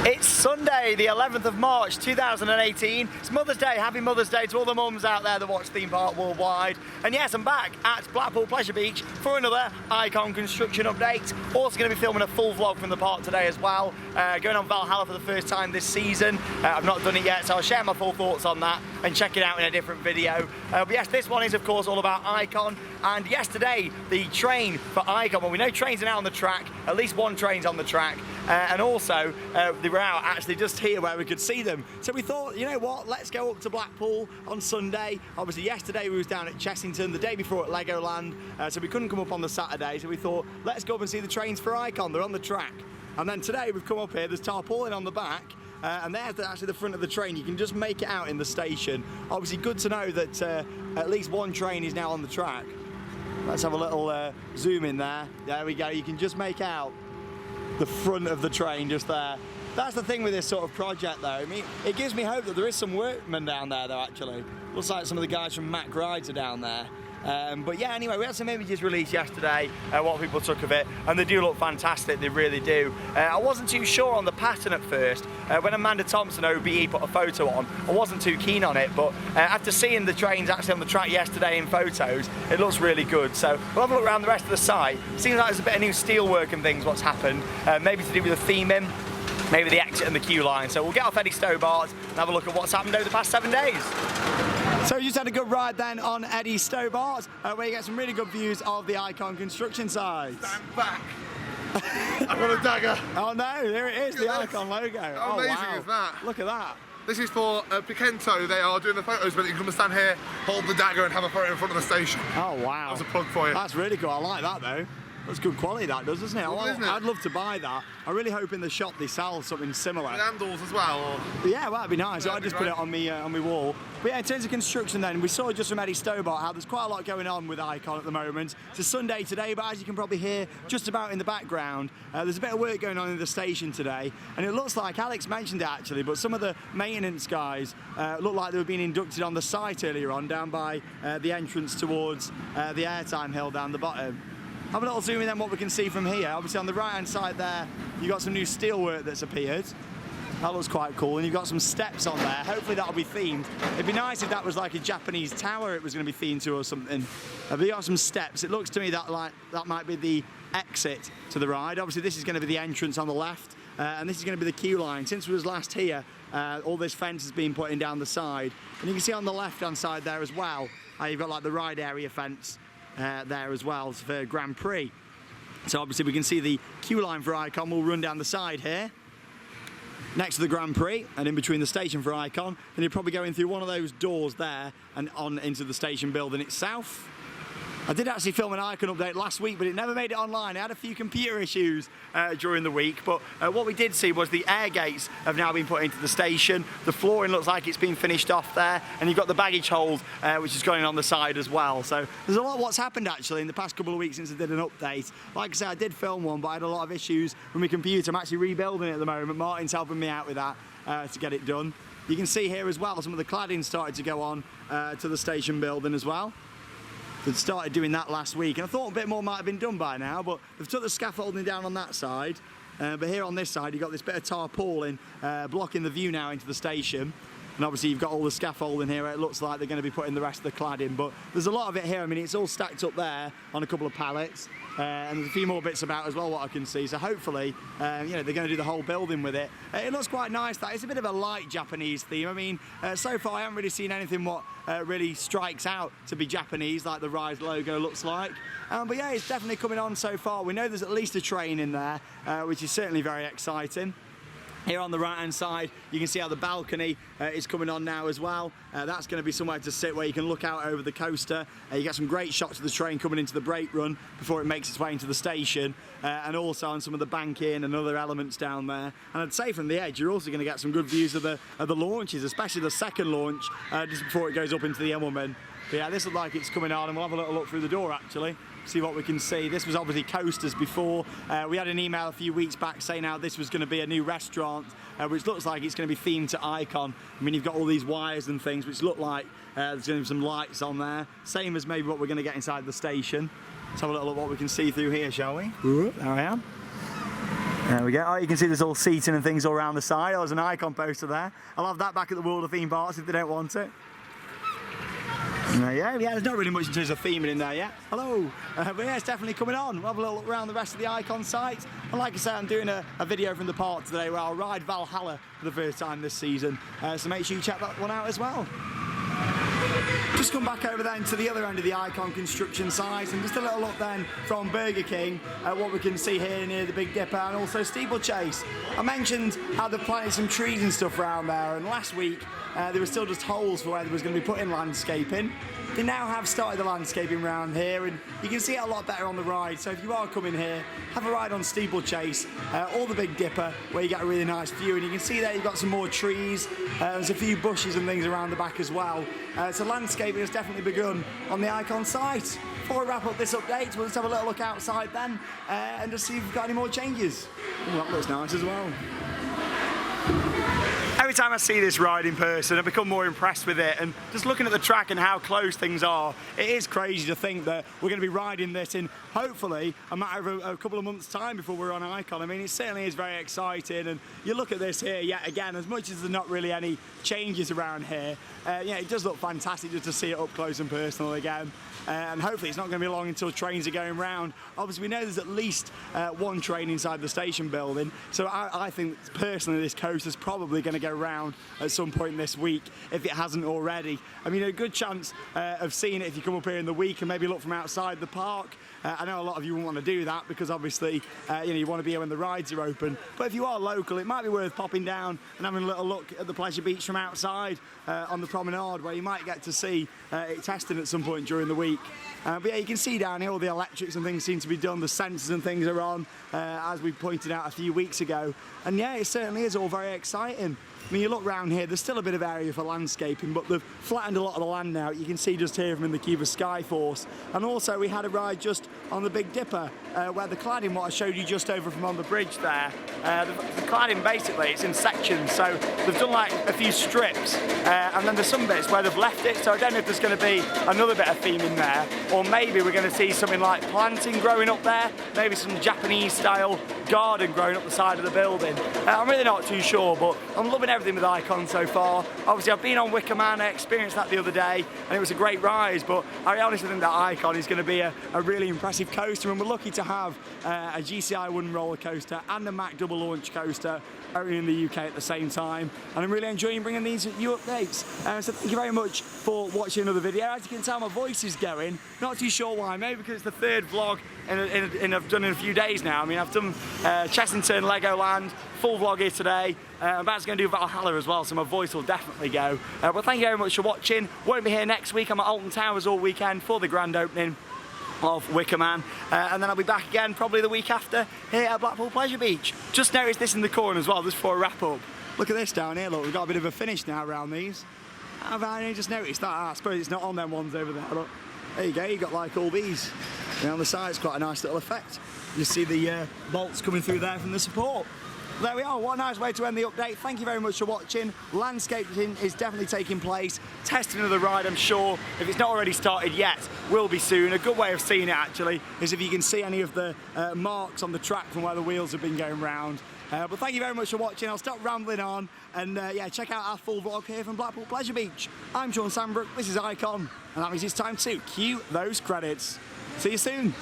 It's Sunday, the 11th of March 2018. It's Mother's Day. Happy Mother's Day to all the mums out there that watch Theme Park Worldwide. And yes, I'm back at Blackpool Pleasure Beach for another Icon construction update. Also going to be filming a full vlog from the park today as well. Going on Valhalla for the first time this season. I've not done it yet, so I'll share my full thoughts on that and check it out in a different video. But yes, this one is of course all about Icon. And yesterday, the train for Icon, well, we know trains are now on the track. At least one train's on the track. And also, they were out actually just here where we could see them. So we thought, you know what, let's go up to Blackpool on Sunday. Obviously yesterday we was down at Chessington, the day before at Legoland, so we couldn't come up on the Saturday. So we thought, let's go up and see the trains for Icon, they're on the track. And then today we've come up here, there's tarpaulin on the back, and there's actually the front of the train. You can just make it out in the station. Obviously good to know that at least one train is now on the track. Let's have a little zoom in there. There we go, you can just make out the front of the train just there. That's the thing with this sort of project though. I mean, it gives me hope that there is some workmen down there though actually. Looks like some of the guys from Mack Rides are down there. But yeah, anyway, we had some images released yesterday, what people took of it, and they do look fantastic, they really do. I wasn't too sure on the pattern at first. When Amanda Thompson, OBE, put a photo on, I wasn't too keen on it, but after seeing the trains actually on the track yesterday in photos, it looks really good. So we'll have a look around the rest of the site. Seems like there's a bit of new steelwork and things what's happened, maybe to do with the theming, maybe the exit and the queue line. So we'll get off Eddie Stobart and have a look at what's happened over the past 7 days. So you just had a good ride then on Eddie Stobart, where you get some really good views of the Icon construction site. Stand back. I've got a dagger. Oh no, there it is, the Icon logo. How amazing wow. is that? Look at that. This is for Picento. They are doing the photos, but you can come and stand here, hold the dagger and have a photo in front of the station. Oh wow. That's a plug for you. That's really cool, I like that though. That's good quality that does, doesn't it? Well, isn't it? I'd love to buy that. I really hope in the shop they sell something similar. With handles as well? Or... Yeah, well, that'd be nice. Yeah, I'd just put it on my wall. But yeah, in terms of construction then, we saw just from Eddie Stobart how there's quite a lot going on with Icon at the moment. It's a Sunday today, but as you can probably hear just about in the background, there's a bit of work going on in the station today. And it looks like, Alex mentioned it actually, but some of the maintenance guys look like they were being inducted on the site earlier on, down by the entrance towards the airtime hill down the bottom. Have a little zoom in on what we can see from here. Obviously on the right hand side there, you've got some new steelwork that's appeared. That looks quite cool, and you've got some steps on there. Hopefully that'll be themed. It'd be nice if that was like a Japanese tower it was going to be themed to or something. But you got some steps. It looks to me that that might be the exit to the ride. Obviously this is going to be the entrance on the left, and this is going to be the queue line. Since we was last here, all this fence has been put in down the side. And you can see on the left hand side there as well, you've got like the ride area fence there as well for Grand Prix. So obviously we can see the queue line for Icon will run down the side here next to the Grand Prix and in between the station for Icon, and you're probably going through one of those doors there and on into the station building itself. I did actually film an Icon update last week, but it never made it online. I had a few computer issues during the week, but what we did see was the air gates have now been put into the station. The flooring looks like it's been finished off there, and you've got the baggage hold, which is going on the side as well. So there's a lot of what's happened actually in the past couple of weeks since I did an update. Like I said, I did film one, but I had a lot of issues with my computer. I'm actually rebuilding it at the moment. Martin's helping me out with that to get it done. You can see here as well, some of the cladding started to go on to the station building as well. They'd started doing that last week, and I thought a bit more might have been done by now, but they've took the scaffolding down on that side. But here on this side, you've got this bit of tarpaulin blocking the view now into the station. And obviously you've got all the scaffolding here. It looks like they're going to be putting the rest of the cladding, but there's a lot of it here. I mean, it's all stacked up there on a couple of pallets, and there's a few more bits about as well what I can see. So hopefully, you know, they're going to do the whole building with it. It looks quite nice. That it's a bit of a light Japanese theme. I mean, so far I haven't really seen anything what really strikes out to be Japanese, like the Rise logo looks like. But yeah, it's definitely coming on so far. We know there's at least a train in there, which is certainly very exciting. Here on the right hand side you can see how the balcony is coming on now as well. That's going to be somewhere to sit where you can look out over the coaster. You get some great shots of the train coming into the brake run before it makes its way into the station, and also on some of the banking and other elements down there. And I'd say from the edge you're also going to get some good views of the launches, especially the second launch just before it goes up into the Immelmann. But yeah, this looks like it's coming on, and we'll have a little look through the door actually, see what we can see. This was obviously coasters before. We had an email a few weeks back saying how this was going to be a new restaurant, which looks like it's going to be themed to Icon. I mean, you've got all these wires and things which look like there's going to be some lights on there, same as maybe what we're going to get inside the station. Let's have a little look what we can see through here, shall we? There I am. There we go. Oh, you can see there's all seating and things all around the side. Oh, there's an icon poster there. I'll have that back at the World of Theme Parks if they don't want it. Yeah, there's not really much in terms of theming in there yet. Hello. But yeah, it's definitely coming on. We'll have a little look around the rest of the icon site. And like I said, I'm doing a video from the park today where I'll ride Valhalla for the first time this season. So make sure you check that one out as well. Just come back over then to the other end of the icon construction site and just a little look then from Burger King at what we can see here near the Big Dipper and also Steeplechase. I mentioned how they're planting some trees and stuff around there, and last week there were still just holes for where there was going to be put in landscaping. They now have started the landscaping around here, and you can see it a lot better on the ride. So if you are coming here, have a ride on Steeplechase or the Big Dipper, where you get a really nice view. And you can see there you've got some more trees. There's a few bushes and things around the back as well. So landscaping has definitely begun on the icon site. Before we wrap up this update, we'll just have a little look outside then and just see if we've got any more changes. Ooh, that looks nice as well. Every time I see this ride in person, I become more impressed with it, and just looking at the track and how close things are, it is crazy to think that we're going to be riding this in hopefully a matter of a couple of months' time before we're on Icon. I mean, it certainly is very exciting, and you look at this here yet again, as much as there's not really any changes around here, yeah, it does look fantastic just to see it up close and personal again. And hopefully it's not going to be long until trains are going round. Obviously we know there's at least one train inside the station building, so I think personally this coaster's probably going to go round at some point this week if it hasn't already. I mean, a good chance of seeing it if you come up here in the week and maybe look from outside the park. I know a lot of you won't want to do that because obviously you want to be here when the rides are open, but if you are local it might be worth popping down and having a little look at the Pleasure Beach from outside on the promenade, where you might get to see it testing at some point during the week. But yeah, you can see down here all the electrics and things seem to be done, the sensors and things are on, as we pointed out a few weeks ago, and yeah, it certainly is all very exciting. I mean, you look round here, there's still a bit of area for landscaping, but they've flattened a lot of the land now. You can see just here from the Cube of Skyforce. And also we had a ride just on the Big Dipper, where the cladding, what I showed you just over from on the bridge there, the cladding basically, it's in sections, so they've done like a few strips, and then there's some bits where they've left it, so I don't know if there's going to be another bit of theme in there, or maybe we're going to see something like planting growing up there, maybe some Japanese style garden growing up the side of the building. I'm really not too sure, but I'm loving everything with Icon so far. Obviously I've been on Wicker Man, I experienced that the other day and it was a great ride, but I honestly think that Icon is going to be a really impressive coaster, and we're lucky to have a GCI wooden roller coaster and a Mack double launch coaster only in the UK at the same time, and I'm really enjoying bringing these new updates. So thank you very much for watching another video. As you can tell, my voice is going, not too sure why, maybe because it's the third vlog I've done in a few days now. I mean, I've done Chessington, Legoland, full vlog here today. I'm about to go and do Valhalla as well, so my voice will definitely go. But thank you very much for watching. Won't be here next week. I'm at Alton Towers all weekend for the grand opening of Wicker Man, and then I'll be back again probably the week after here at Blackpool Pleasure Beach. Just noticed this in the corner as well, just before I wrap up. Look at this down here, look, we've got a bit of a finish now around these. I've only just noticed that. I suppose it's not on them ones over there, look. There you go, you've got like all these. And on the side it's quite a nice little effect. You see the bolts coming through there from the support. There we are, what a nice way to end the update. Thank you very much for watching. Landscaping is definitely taking place. Testing of the ride, I'm sure, if it's not already started yet, will be soon. A good way of seeing it actually is if you can see any of the marks on the track from where the wheels have been going round. But thank you very much for watching. I'll stop rambling on and yeah, check out our full vlog here from Blackpool Pleasure Beach. I'm Sean Sandbrook, this is Icon, and that means it's time to cue those credits. See you soon.